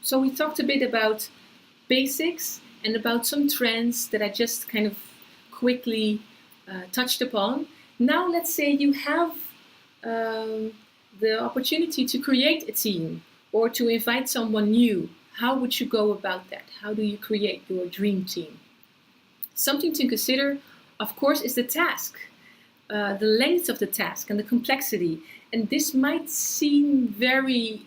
So we talked a bit about basics and about some trends that I just kind of quickly touched upon. Now let's say you have the opportunity to create a team or to invite someone new. How would you go about that? How do you create your dream team? Something to consider, of course, is the task, the length of the task and the complexity. And this might seem very,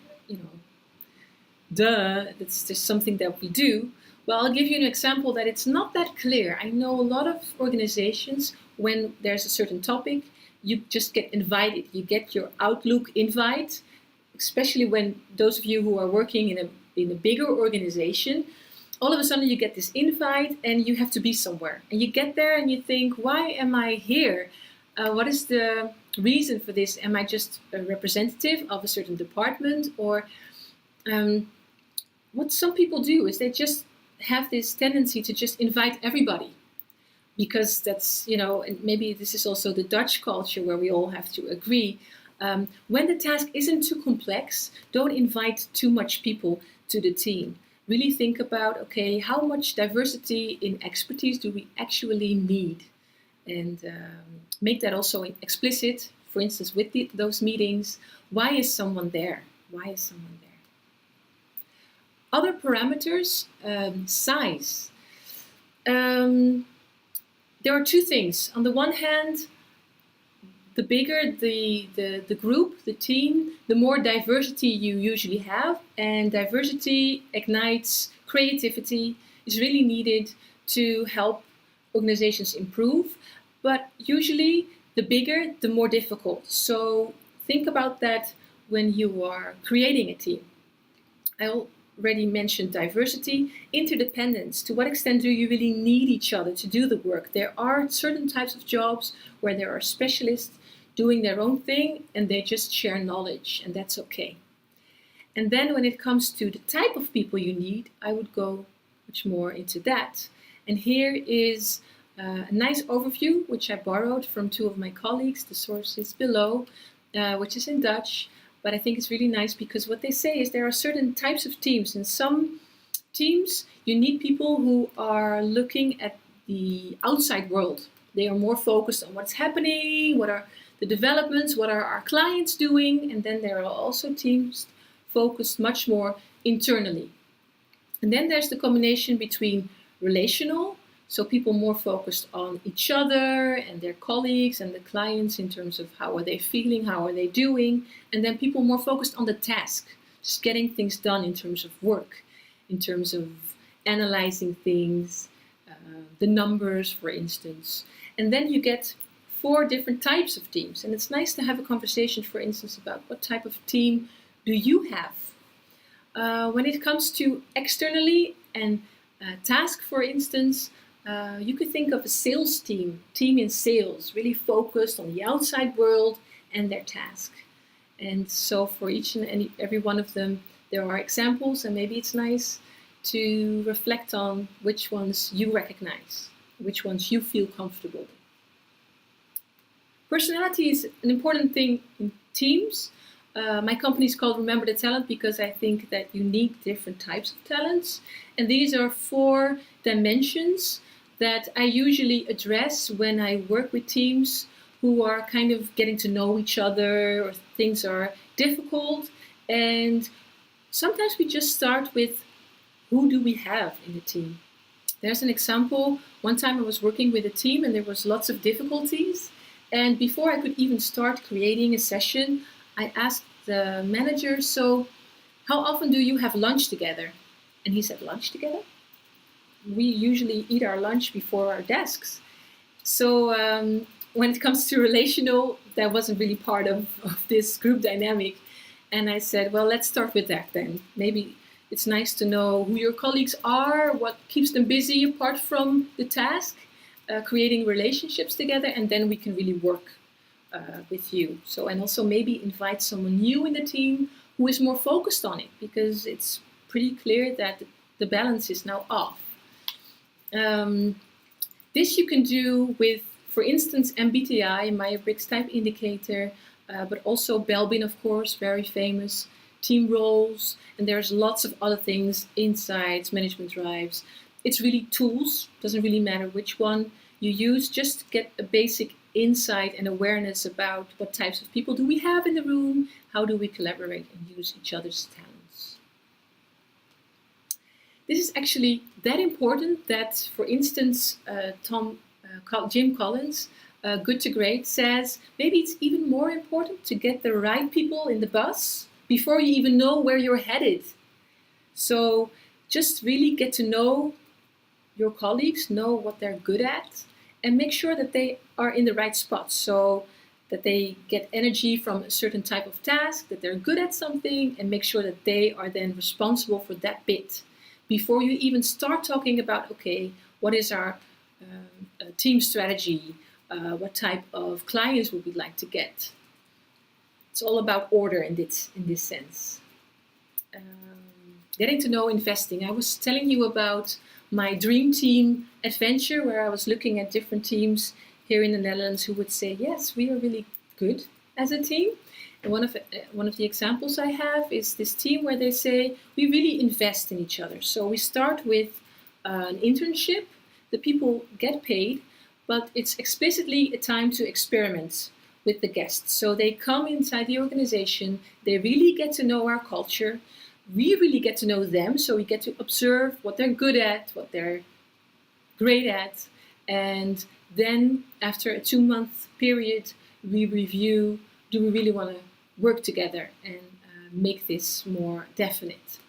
that's just something that we do. Well, I'll give you an example that it's not that clear. I know a lot of organizations, when there's a certain topic, you just get invited. You get your Outlook invite, especially when those of you who are working in a bigger organization, all of a sudden you get this invite and you have to be somewhere. And you get there and you think, why am I here? What is the reason for this? Am I just a representative of a certain department? Or what some people do is they just have this tendency to just invite everybody. Because that's, and maybe this is also the Dutch culture where we all have to agree. When the task isn't too complex, don't invite too much people to the team. Really think about, okay, how much diversity in expertise do we actually need? And make that also explicit, for instance, with those meetings. Why is someone there? Why is someone there? Other parameters, size. There are two things. On the one hand, the bigger the group, the team, the more diversity you usually have. And diversity ignites creativity, is really needed to help organizations improve. But usually the bigger, the more difficult. So think about that when you are creating a team. I already mentioned diversity, interdependence. To what extent do you really need each other to do the work? There are certain types of jobs where there are specialists doing their own thing and they just share knowledge, and that's okay. And then when it comes to the type of people you need, I would go much more into that. And here is a nice overview, which I borrowed from two of my colleagues. The source is below, which is in Dutch. But I think it's really nice because what they say is there are certain types of teams. In some teams, you need people who are looking at the outside world. They are more focused on what's happening, what are the developments, what are our clients doing. And then there are also teams focused much more internally. And then there's the combination between relational, so people more focused on each other and their colleagues and the clients in terms of how are they feeling, how are they doing. And then people more focused on the task, just getting things done in terms of work, in terms of analyzing things, the numbers, for instance. And then you get 4 different types of teams. And it's nice to have a conversation, for instance, about what type of team do you have. When it comes to externally and task, for instance, you could think of a sales team in sales, really focused on the outside world and their task. And so for each and every one of them, there are examples, and maybe it's nice to reflect on which ones you recognize, which ones you feel comfortable with. Personality is an important thing in teams. My company is called Remember the Talent because I think that you need different types of talents. And these are 4 dimensions that I usually address when I work with teams who are kind of getting to know each other or things are difficult. And sometimes we just start with, who do we have in the team? There's an example. One time I was working with a team and there was lots of difficulties. And before I could even start creating a session, I asked the manager, so how often do you have lunch together? And he said, lunch together? We usually eat our lunch before our desks. So when it comes to relational, that wasn't really part of this group dynamic. And I said, well, let's start with that then. Maybe it's nice to know who your colleagues are, what keeps them busy apart from the task, creating relationships together, and then we can really work with you. So, and also maybe invite someone new in the team who is more focused on it, because it's pretty clear that the balance is now off. This you can do with, for instance, MBTI, Myers-Briggs Type Indicator, but also Belbin, of course, very famous team roles, and there's lots of other things, insights, management drives. It's really tools, doesn't really matter which one you use, just to get a basic insight and awareness about what types of people do we have in the room, how do we collaborate and use each other's talents. This is actually that important that, for instance, Jim Collins, Good to Great, says maybe it's even more important to get the right people in the bus before you even know where you're headed. So just really get to know your colleagues, know what they're good at, and make sure that they are in the right spot, so that they get energy from a certain type of task, that they're good at something, and make sure that they are then responsible for that bit before you even start talking about, okay, what is our team strategy, what type of clients would we like to get. It's all about order in this sense. Getting to know investing. I was telling you about my dream team adventure, where I was looking at different teams here in the Netherlands who would say, yes, we are really good as a team. And one of the examples I have is this team where they say we really invest in each other. So we start with an internship. The people get paid, but it's explicitly a time to experiment with the guests. So they come inside the organization, they really get to know our culture, we really get to know them, so we get to observe what they're good at, what they're great at, and then after a 2-month period, we review, do we really want to work together and make this more definite.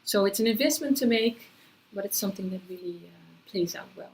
So it's an investment to make, but it's something that really plays out well.